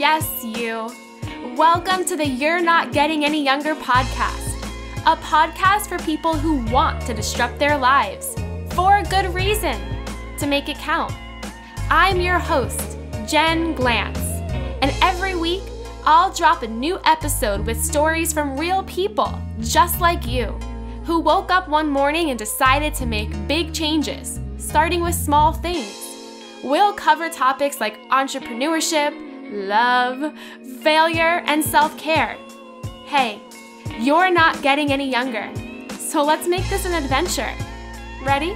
Yes, you. Welcome to the You're Not Getting Any Younger podcast, a podcast for people who want to disrupt their lives for a good reason, to make it count. I'm your host, Jen Glantz, and every week I'll drop a new episode with stories from real people just like you, who woke up one morning and decided to make big changes, starting with small things. We'll cover topics like entrepreneurship, love, failure, and self-care. Hey, you're not getting any younger, so let's make this an adventure. Ready?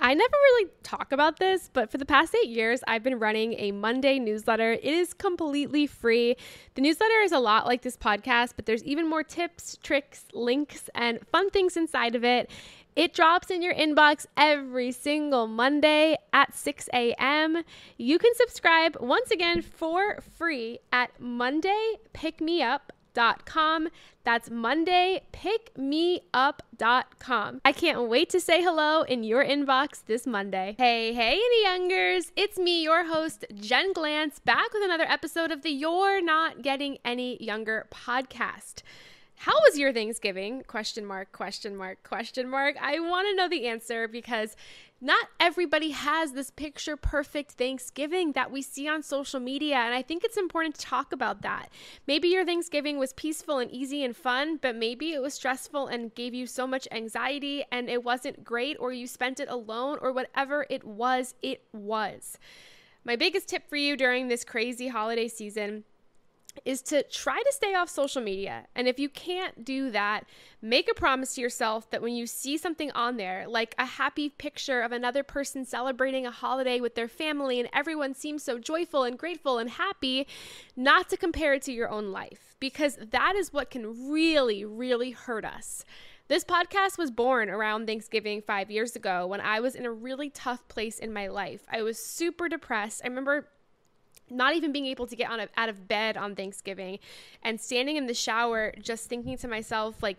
I never really talk about this, but for the past 8 years, I've been running a Monday newsletter. It is completely free. The newsletter is a lot like this podcast, but there's even more tips, tricks, links, and fun things inside of it. It drops in your inbox every single Monday at 6 a.m. You can subscribe once again for free at mondaypickmeup.com. That's mondaypickmeup.com. I can't wait to say hello in your inbox this Monday. Hey, any youngers. It's me, your host, Jen Glantz, back with another episode of the You're Not Getting Any Younger podcast. How was your Thanksgiving? Question mark. I want to know the answer because not everybody has this picture perfect Thanksgiving that we see on social media. And I think it's important to talk about that. Maybe your Thanksgiving was peaceful and easy and fun, but maybe it was stressful and gave you so much anxiety and it wasn't great, or you spent it alone, or whatever it was. My biggest tip for you during this crazy holiday season is to try to stay off social media. And if you can't do that, make a promise to yourself that when you see something on there, like a happy picture of another person celebrating a holiday with their family and everyone seems so joyful and grateful and happy, not to compare it to your own life, because that is what can really, really hurt us. This podcast was born around Thanksgiving 5 years ago when I was in a really tough place in my life. I was super depressed. I remember not even being able to get out of bed on Thanksgiving and standing in the shower just thinking to myself, like,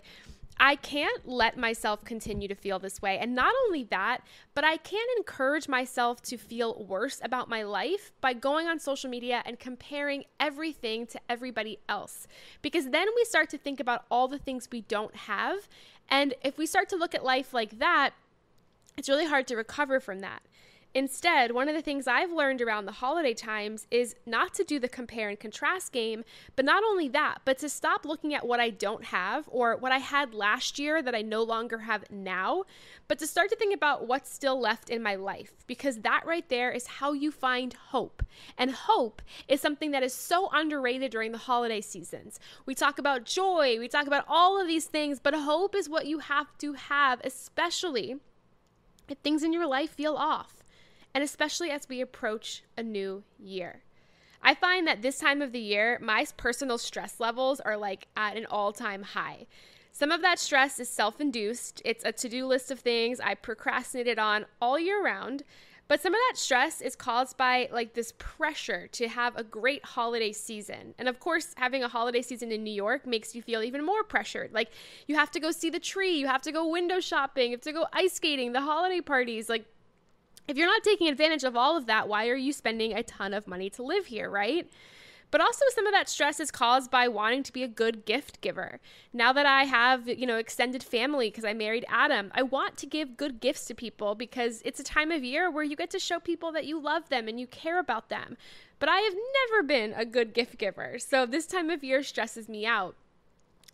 I can't let myself continue to feel this way. And not only that, but I can't encourage myself to feel worse about my life by going on social media and comparing everything to everybody else. Because then we start to think about all the things we don't have. And if we start to look at life like that, it's really hard to recover from that. Instead, one of the things I've learned around the holiday times is not to do the compare and contrast game, but not only that, but to stop looking at what I don't have or what I had last year that I no longer have now, but to start to think about what's still left in my life, because that right there is how you find hope. And hope is something that is so underrated during the holiday seasons. We talk about joy, we talk about all of these things, but hope is what you have to have, especially if things in your life feel off. And especially as we approach a new year. I find that this time of the year, my personal stress levels are like at an all-time high. Some of that stress is self-induced. It's a to-do list of things I procrastinated on all year round. But some of that stress is caused by like this pressure to have a great holiday season. And of course, having a holiday season in New York makes you feel even more pressured. Like you have to go see the tree, you have to go window shopping, you have to go ice skating, the holiday parties, like if you're not taking advantage of all of that, why are you spending a ton of money to live here, right? But also some of that stress is caused by wanting to be a good gift giver. Now that I have, extended family because I married Adam, I want to give good gifts to people because it's a time of year where you get to show people that you love them and you care about them. But I have never been a good gift giver, so this time of year stresses me out.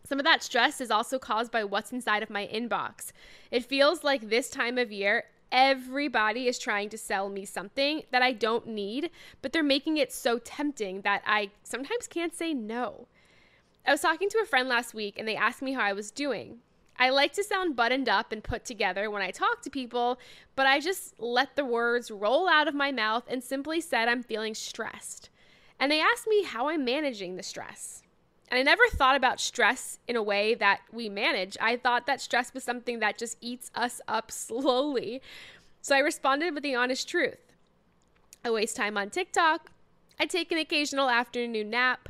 Some of that stress is also caused by what's inside of my inbox. It feels like this time of year, everybody is trying to sell me something that I don't need, but they're making it so tempting that I sometimes can't say no. I was talking to a friend last week and they asked me how I was doing. I like to sound buttoned up and put together when I talk to people, but I just let the words roll out of my mouth and simply said I'm feeling stressed. And they asked me how I'm managing the stress. And I never thought about stress in a way that we manage. I thought that stress was something that just eats us up slowly. So I responded with the honest truth. I waste time on TikTok. I take an occasional afternoon nap.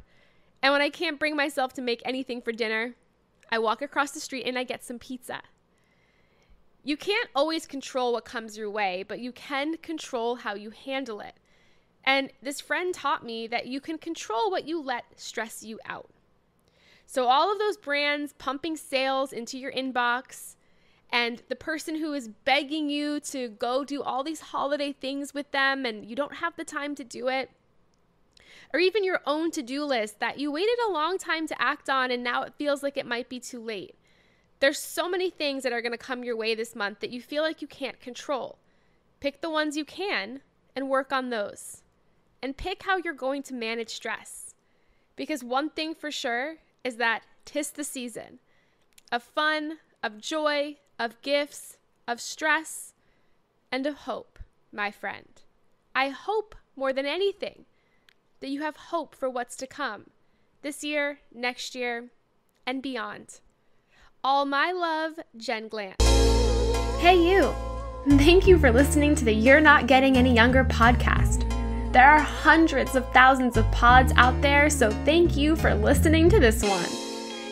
And when I can't bring myself to make anything for dinner, I walk across the street and I get some pizza. You can't always control what comes your way, but you can control how you handle it. And this friend taught me that you can control what you let stress you out. So all of those brands pumping sales into your inbox, and the person who is begging you to go do all these holiday things with them and you don't have the time to do it, or even your own to-do list that you waited a long time to act on and now it feels like it might be too late. There's so many things that are going to come your way this month that you feel like you can't control. Pick the ones you can and work on those. And pick how you're going to manage stress. Because one thing for sure is that 'tis the season of fun, of joy, of gifts, of stress, and of hope, my friend. I hope more than anything that you have hope for what's to come this year, next year, and beyond. All my love, Jen Glantz. Hey you! Thank you for listening to the You're Not Getting Any Younger podcast. There are hundreds of thousands of pods out there, so thank you for listening to this one.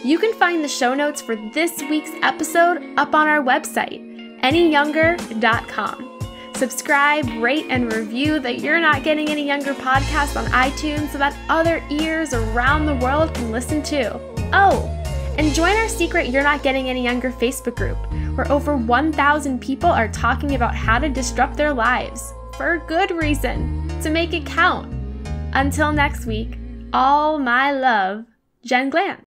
You can find the show notes for this week's episode up on our website, anyyounger.com. Subscribe, rate, and review the You're Not Getting Any Younger podcast on iTunes so that other ears around the world can listen too. Oh, and join our secret You're Not Getting Any Younger Facebook group, where over 1,000 people are talking about how to disrupt their lives, for a good reason, to make it count. Until next week, all my love, Jen Glantz.